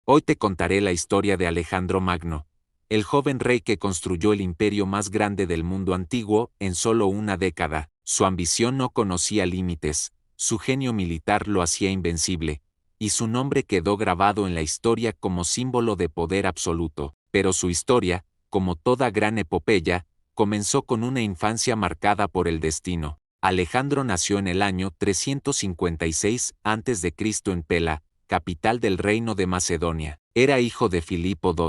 Hoy te contaré la historia de Alejandro Magno, el joven rey que construyó el imperio más grande del mundo antiguo en solo una década. Su ambición no conocía límites, su genio militar lo hacía invencible, y su nombre quedó grabado en la historia como símbolo de poder absoluto. Pero su historia, como toda gran epopeya, comenzó con una infancia marcada por el destino. Alejandro nació en el año 356 a.C. en Pela, capital del reino de Macedonia. Era hijo de Filipo II,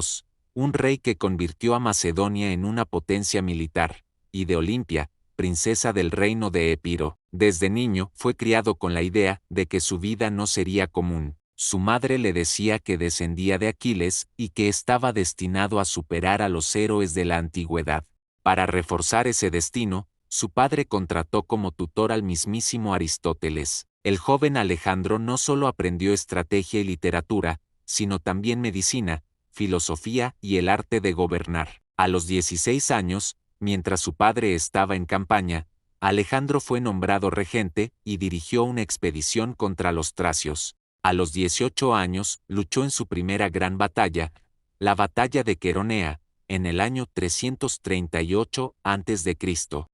un rey que convirtió a Macedonia en una potencia militar, y de Olimpia, princesa del reino de Epiro. Desde niño fue criado con la idea de que su vida no sería común. Su madre le decía que descendía de Aquiles y que estaba destinado a superar a los héroes de la antigüedad. Para reforzar ese destino, su padre contrató como tutor al mismísimo Aristóteles. El joven Alejandro no solo aprendió estrategia y literatura, sino también medicina, filosofía y el arte de gobernar. A los 16 años, mientras su padre estaba en campaña, Alejandro fue nombrado regente y dirigió una expedición contra los tracios. A los 18 años, luchó en su primera gran batalla, la batalla de Queronea, en el año 338 a.C.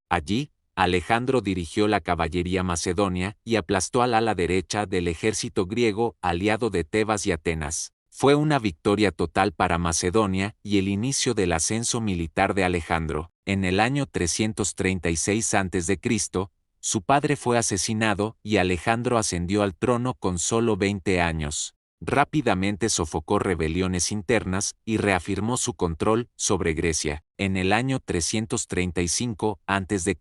Allí, Alejandro dirigió la caballería macedonia y aplastó al ala derecha del ejército griego aliado de Tebas y Atenas. Fue una victoria total para Macedonia y el inicio del ascenso militar de Alejandro. En el año 336 a.C., su padre fue asesinado y Alejandro ascendió al trono con solo 20 años. Rápidamente sofocó rebeliones internas y reafirmó su control sobre Grecia. En el año 335 a.C.,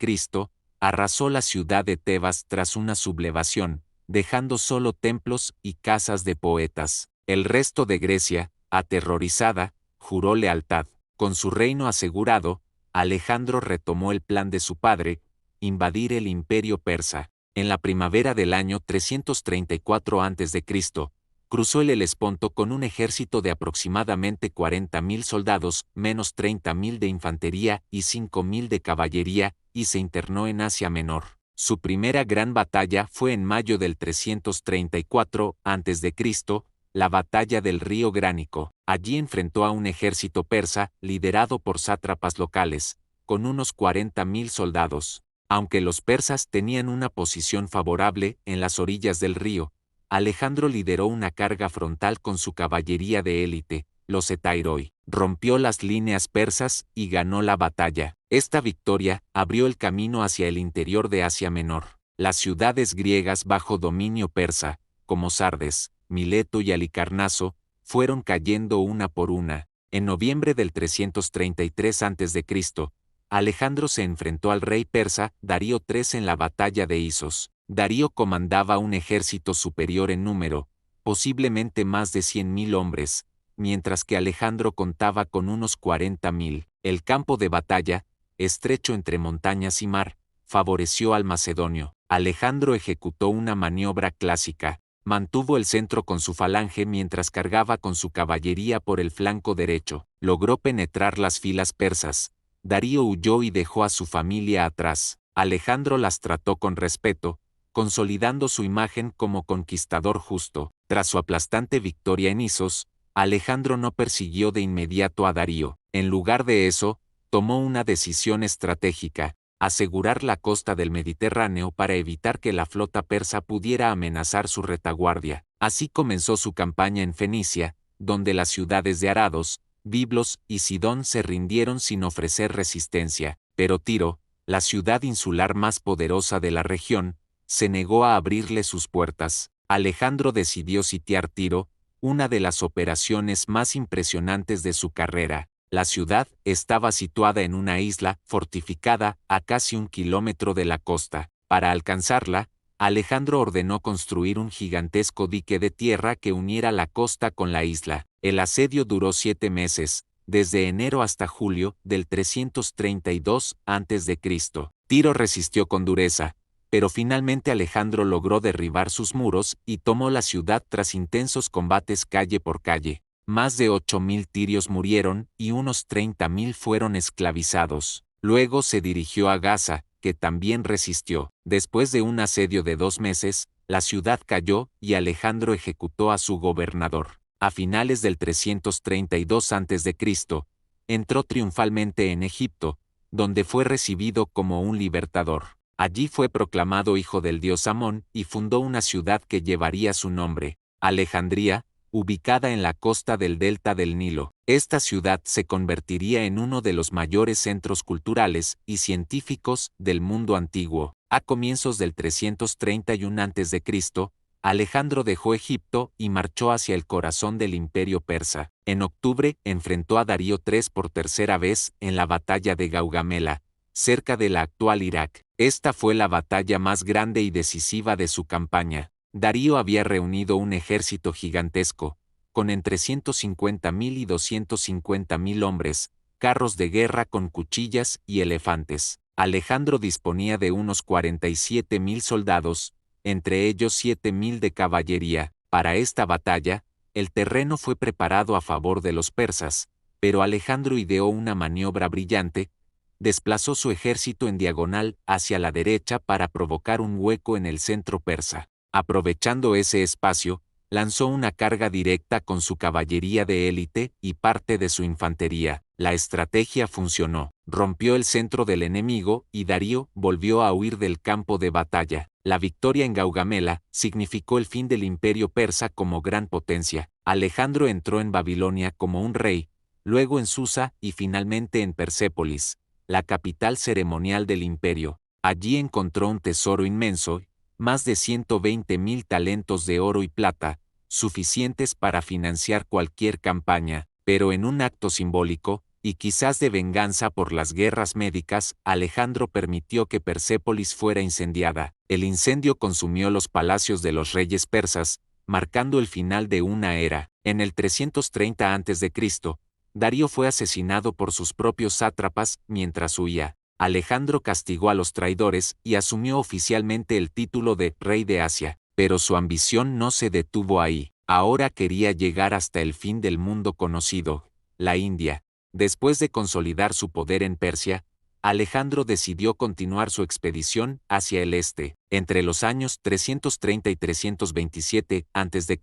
arrasó la ciudad de Tebas tras una sublevación, dejando solo templos y casas de poetas. El resto de Grecia, aterrorizada, juró lealtad. Con su reino asegurado, Alejandro retomó el plan de su padre, invadir el imperio persa. En la primavera del año 334 a.C., cruzó el Helesponto con un ejército de aproximadamente 40.000 soldados, menos 30.000 de infantería y 5.000 de caballería, y se internó en Asia Menor. Su primera gran batalla fue en mayo del 334 a.C., la batalla del río Gránico. Allí enfrentó a un ejército persa, liderado por sátrapas locales, con unos 40.000 soldados. Aunque los persas tenían una posición favorable en las orillas del río, Alejandro lideró una carga frontal con su caballería de élite, los Etairoi. Rompió las líneas persas y ganó la batalla. Esta victoria abrió el camino hacia el interior de Asia Menor. Las ciudades griegas bajo dominio persa, como Sardes, Mileto y Halicarnaso, fueron cayendo una por una. En noviembre del 333 a.C., Alejandro se enfrentó al rey persa Darío III en la batalla de Isos. Darío comandaba un ejército superior en número, posiblemente más de 100.000 hombres, mientras que Alejandro contaba con unos 40.000. El campo de batalla, estrecho entre montañas y mar, favoreció al macedonio. Alejandro ejecutó una maniobra clásica. Mantuvo el centro con su falange mientras cargaba con su caballería por el flanco derecho. Logró penetrar las filas persas. Darío huyó y dejó a su familia atrás. Alejandro las trató con respeto, consolidando su imagen como conquistador justo. Tras su aplastante victoria en Isos, Alejandro no persiguió de inmediato a Darío. En lugar de eso, tomó una decisión estratégica: asegurar la costa del Mediterráneo para evitar que la flota persa pudiera amenazar su retaguardia. Así comenzó su campaña en Fenicia, donde las ciudades de Arados, Biblos y Sidón se rindieron sin ofrecer resistencia. Pero Tiro, la ciudad insular más poderosa de la región, se negó a abrirle sus puertas. Alejandro decidió sitiar Tiro, una de las operaciones más impresionantes de su carrera. La ciudad estaba situada en una isla fortificada a casi 1 kilómetro de la costa. Para alcanzarla, Alejandro ordenó construir un gigantesco dique de tierra que uniera la costa con la isla. El asedio duró 7 meses, desde enero hasta julio del 332 a.C. Tiro resistió con dureza, pero finalmente Alejandro logró derribar sus muros y tomó la ciudad tras intensos combates calle por calle. Más de 8.000 tirios murieron y unos 30.000 fueron esclavizados. Luego se dirigió a Gaza, que también resistió. Después de un asedio de 2 meses, la ciudad cayó y Alejandro ejecutó a su gobernador. A finales del 332 a.C., entró triunfalmente en Egipto, donde fue recibido como un libertador. Allí fue proclamado hijo del dios Amón y fundó una ciudad que llevaría su nombre, Alejandría, ubicada en la costa del delta del Nilo. Esta ciudad se convertiría en uno de los mayores centros culturales y científicos del mundo antiguo. A comienzos del 331 a.C., Alejandro dejó Egipto y marchó hacia el corazón del imperio persa. En octubre enfrentó a Darío III por tercera vez en la batalla de Gaugamela, cerca de la actual Irak. Esta fue la batalla más grande y decisiva de su campaña. Darío había reunido un ejército gigantesco, con entre 150.000 y 250.000 hombres, carros de guerra con cuchillas y elefantes. Alejandro disponía de unos 47.000 soldados, entre ellos 7.000 de caballería. Para esta batalla, el terreno fue preparado a favor de los persas, pero Alejandro ideó una maniobra brillante. Desplazó su ejército en diagonal hacia la derecha para provocar un hueco en el centro persa. Aprovechando ese espacio, lanzó una carga directa con su caballería de élite y parte de su infantería. La estrategia funcionó, rompió el centro del enemigo y Darío volvió a huir del campo de batalla. La victoria en Gaugamela significó el fin del imperio persa como gran potencia. Alejandro entró en Babilonia como un rey, luego en Susa y finalmente en Persépolis, la capital ceremonial del imperio. Allí encontró un tesoro inmenso, más de 120.000 talentos de oro y plata, suficientes para financiar cualquier campaña, pero en un acto simbólico, y quizás de venganza por las guerras médicas, Alejandro permitió que Persépolis fuera incendiada. El incendio consumió los palacios de los reyes persas, marcando el final de una era. En el 330 a.C., Darío fue asesinado por sus propios sátrapas mientras huía. Alejandro castigó a los traidores y asumió oficialmente el título de Rey de Asia, pero su ambición no se detuvo ahí. Ahora quería llegar hasta el fin del mundo conocido, la India. Después de consolidar su poder en Persia, Alejandro decidió continuar su expedición hacia el este. Entre los años 330 y 327 a.C.,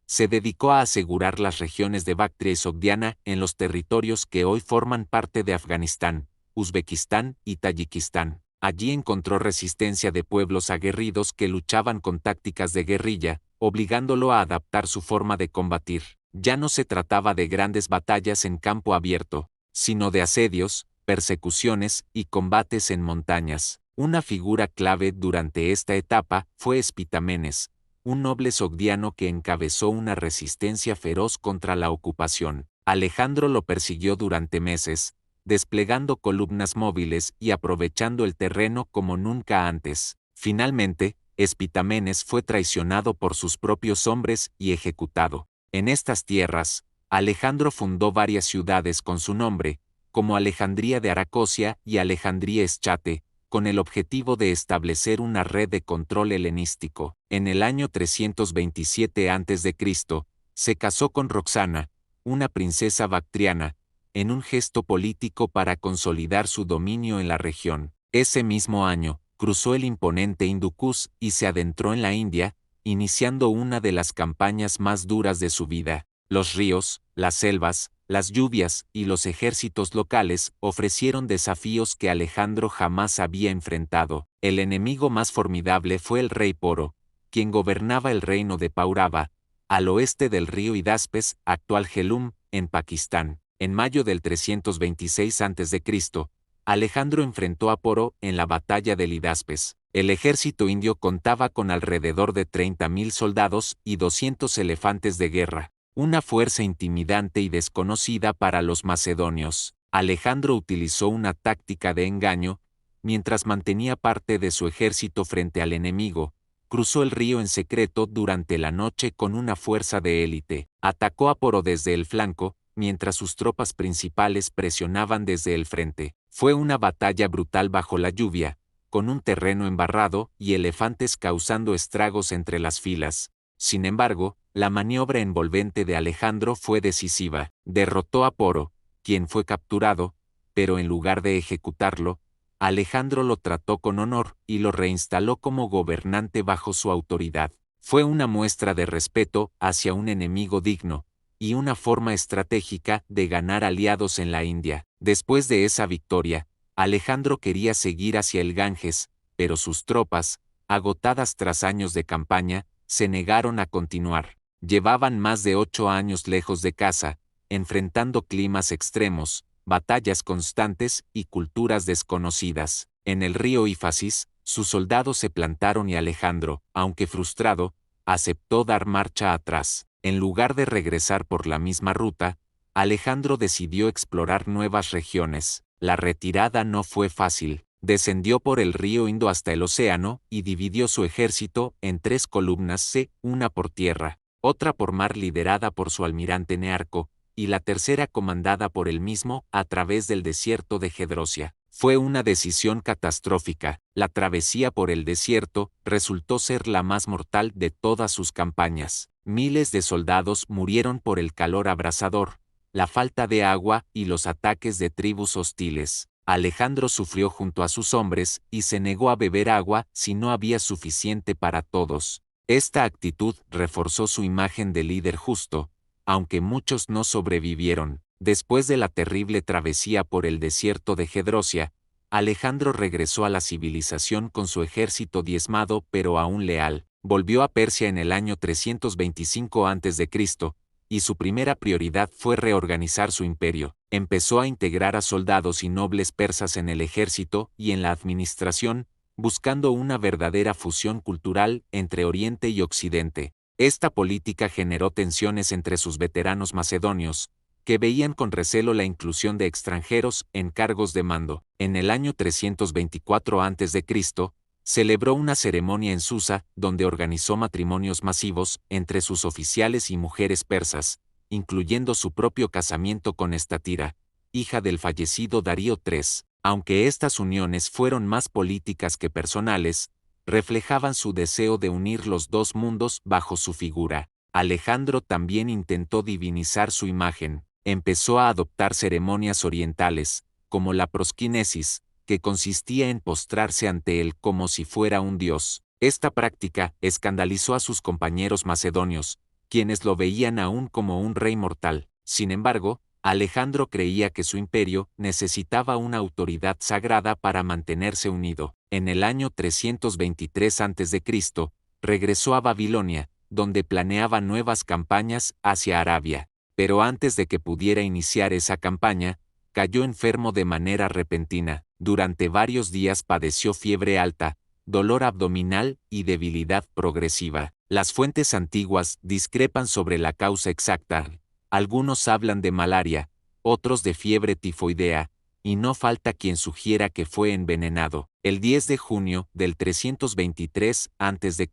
se dedicó a asegurar las regiones de Bactria y Sogdiana en los territorios que hoy forman parte de Afganistán, Uzbekistán y Tayikistán. Allí encontró resistencia de pueblos aguerridos que luchaban con tácticas de guerrilla, obligándolo a adaptar su forma de combatir. Ya no se trataba de grandes batallas en campo abierto, sino de asedios, persecuciones y combates en montañas. Una figura clave durante esta etapa fue Spitamenes, un noble sogdiano que encabezó una resistencia feroz contra la ocupación. Alejandro lo persiguió durante meses, desplegando columnas móviles y aprovechando el terreno como nunca antes. Finalmente, Spitamenes fue traicionado por sus propios hombres y ejecutado. En estas tierras, Alejandro fundó varias ciudades con su nombre, como Alejandría de Aracosia y Alejandría Eschate, con el objetivo de establecer una red de control helenístico. En el año 327 a.C., se casó con Roxana, una princesa bactriana, en un gesto político para consolidar su dominio en la región. Ese mismo año, cruzó el imponente Hindu Kush y se adentró en la India, iniciando una de las campañas más duras de su vida. Los ríos, las selvas, las lluvias y los ejércitos locales ofrecieron desafíos que Alejandro jamás había enfrentado. El enemigo más formidable fue el rey Poro, quien gobernaba el reino de Paurava, al oeste del río Hidaspes, actual Jhelum, en Pakistán. En mayo del 326 a.C., Alejandro enfrentó a Poro en la batalla del Hidaspes. El ejército indio contaba con alrededor de 30.000 soldados y 200 elefantes de guerra, una fuerza intimidante y desconocida para los macedonios. Alejandro utilizó una táctica de engaño, mientras mantenía parte de su ejército frente al enemigo. Cruzó el río en secreto durante la noche con una fuerza de élite. Atacó a Poro desde el flanco, mientras sus tropas principales presionaban desde el frente. Fue una batalla brutal bajo la lluvia, con un terreno embarrado y elefantes causando estragos entre las filas. Sin embargo, la maniobra envolvente de Alejandro fue decisiva. Derrotó a Poro, quien fue capturado, pero en lugar de ejecutarlo, Alejandro lo trató con honor y lo reinstaló como gobernante bajo su autoridad. Fue una muestra de respeto hacia un enemigo digno, y una forma estratégica de ganar aliados en la India. Después de esa victoria, Alejandro quería seguir hacia el Ganges, pero sus tropas, agotadas tras años de campaña, se negaron a continuar. Llevaban más de 8 años lejos de casa, enfrentando climas extremos, batallas constantes y culturas desconocidas. En el río Éfasis, sus soldados se plantaron y Alejandro, aunque frustrado, aceptó dar marcha atrás. En lugar de regresar por la misma ruta, Alejandro decidió explorar nuevas regiones. La retirada no fue fácil. Descendió por el río Indo hasta el océano y dividió su ejército en 3 columnas una por tierra, otra por mar liderada por su almirante Nearco, y la tercera comandada por él mismo a través del desierto de Gedrosia. Fue una decisión catastrófica. La travesía por el desierto resultó ser la más mortal de todas sus campañas. Miles de soldados murieron por el calor abrasador, la falta de agua y los ataques de tribus hostiles. Alejandro sufrió junto a sus hombres y se negó a beber agua si no había suficiente para todos. Esta actitud reforzó su imagen de líder justo, aunque muchos no sobrevivieron. Después de la terrible travesía por el desierto de Gedrosia, Alejandro regresó a la civilización con su ejército diezmado pero aún leal. Volvió a Persia en el año 325 a.C., y su primera prioridad fue reorganizar su imperio. Empezó a integrar a soldados y nobles persas en el ejército y en la administración, buscando una verdadera fusión cultural entre Oriente y Occidente. Esta política generó tensiones entre sus veteranos macedonios, que veían con recelo la inclusión de extranjeros en cargos de mando. En el año 324 a.C., celebró una ceremonia en Susa donde organizó matrimonios masivos entre sus oficiales y mujeres persas, incluyendo su propio casamiento con Estatira, hija del fallecido Darío III. Aunque estas uniones fueron más políticas que personales, reflejaban su deseo de unir los dos mundos bajo su figura. Alejandro también intentó divinizar su imagen. Empezó a adoptar ceremonias orientales, como la prosquinesis, que consistía en postrarse ante él como si fuera un dios. Esta práctica escandalizó a sus compañeros macedonios, quienes lo veían aún como un rey mortal. Sin embargo, Alejandro creía que su imperio necesitaba una autoridad sagrada para mantenerse unido. En el año 323 a.C., regresó a Babilonia, donde planeaba nuevas campañas hacia Arabia. Pero antes de que pudiera iniciar esa campaña, cayó enfermo de manera repentina. Durante varios días padeció fiebre alta, dolor abdominal y debilidad progresiva. Las fuentes antiguas discrepan sobre la causa exacta. Algunos hablan de malaria, otros de fiebre tifoidea, y no falta quien sugiera que fue envenenado. El 10 de junio del 323 a.C.,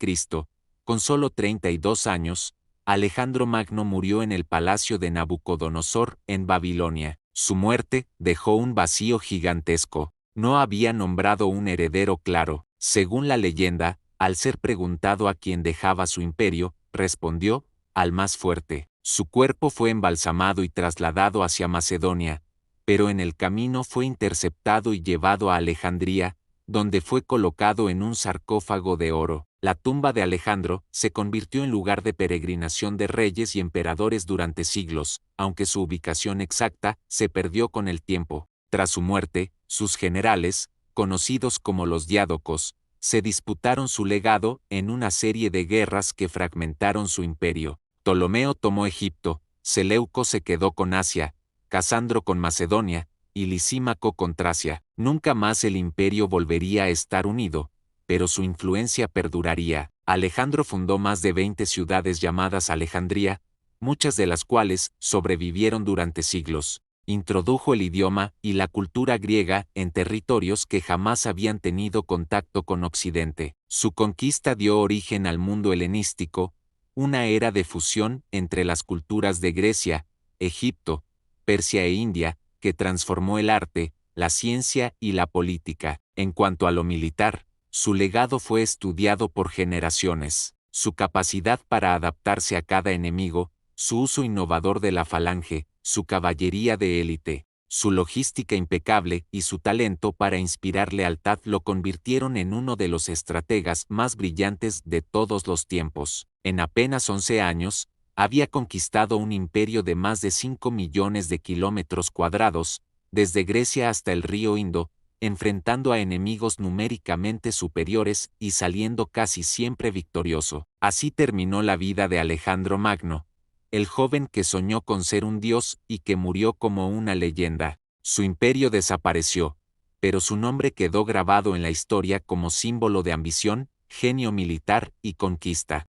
con solo 32 años, Alejandro Magno murió en el palacio de Nabucodonosor en Babilonia. Su muerte dejó un vacío gigantesco. No había nombrado un heredero claro. Según la leyenda, al ser preguntado a quién dejaba su imperio, respondió, al más fuerte. Su cuerpo fue embalsamado y trasladado hacia Macedonia, pero en el camino fue interceptado y llevado a Alejandría, donde fue colocado en un sarcófago de oro. La tumba de Alejandro se convirtió en lugar de peregrinación de reyes y emperadores durante siglos, aunque su ubicación exacta se perdió con el tiempo. Tras su muerte, sus generales, conocidos como los diádocos, se disputaron su legado en una serie de guerras que fragmentaron su imperio. Ptolomeo tomó Egipto, Seleuco se quedó con Asia, Casandro con Macedonia, y Lisímaco con Tracia. Nunca más el imperio volvería a estar unido, pero su influencia perduraría. Alejandro fundó más de 20 ciudades llamadas Alejandría, muchas de las cuales sobrevivieron durante siglos. Introdujo el idioma y la cultura griega en territorios que jamás habían tenido contacto con Occidente. Su conquista dio origen al mundo helenístico, una era de fusión entre las culturas de Grecia, Egipto, Persia e India, que transformó el arte, la ciencia y la política. En cuanto a lo militar, su legado fue estudiado por generaciones. Su capacidad para adaptarse a cada enemigo, su uso innovador de la falange, su caballería de élite, Su logística impecable y su talento para inspirar lealtad lo convirtieron en uno de los estrategas más brillantes de todos los tiempos. En apenas 11 años, había conquistado un imperio de más de 5 millones de kilómetros cuadrados, desde Grecia hasta el río Indo, enfrentando a enemigos numéricamente superiores y saliendo casi siempre victorioso. Así terminó la vida de Alejandro Magno, el joven que soñó con ser un dios y que murió como una leyenda. Su imperio desapareció, pero su nombre quedó grabado en la historia como símbolo de ambición, genio militar y conquista.